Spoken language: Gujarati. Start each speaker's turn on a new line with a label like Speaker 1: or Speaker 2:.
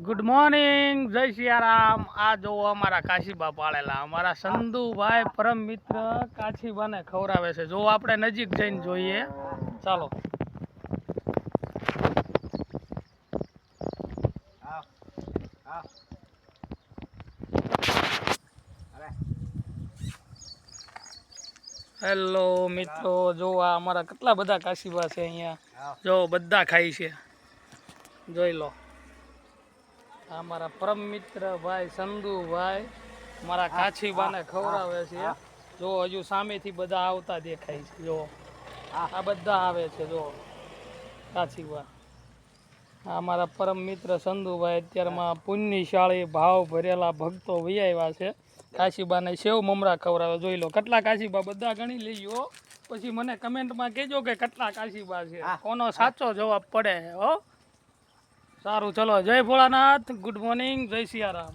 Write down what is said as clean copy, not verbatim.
Speaker 1: ગુડ મોર્નિંગ, જય સિયારામ। આ જો અમારા કાશીબા પાળેલા અમારા સંધુભાઈ પરમ મિત્ર કાશીબાને ખવડાવે છે। જો આપણે નજીક જઈને જોઈએ, ચાલો। હેલો મિત્રો, જો આ અમારા કેટલા બધા કાશીબા છે અહીંયા। જો બધા ખાય છે, જોઈ લો। અમારા પરમ મિત્ર ભાઈ સંધુભાઈ મારા કાશીબાને ખવડાવે છે। જો હજુ સામેથી બધા આવતા દેખાય છે। જો આ બધા આવે છે, જો કાશીબા। અમારા પરમ મિત્ર સંધુભાઈ અત્યારમાં પુણ્યશાળી ભાવ ભરેલા ભક્તો વૈયા છે। કાશીબાને સેવ મમરા ખવડાવે, જોઈ લો કેટલા કાશીબા, બધા ગણી લેજો। પછી મને કમેન્ટમાં કહેજો કે કેટલા કાશીબા છે, કોનો સાચો જવાબ પડે। હો સારું, ચલો, જય ભોળાનાથ, ગુડ મોર્નિંગ, જય સિયારામ।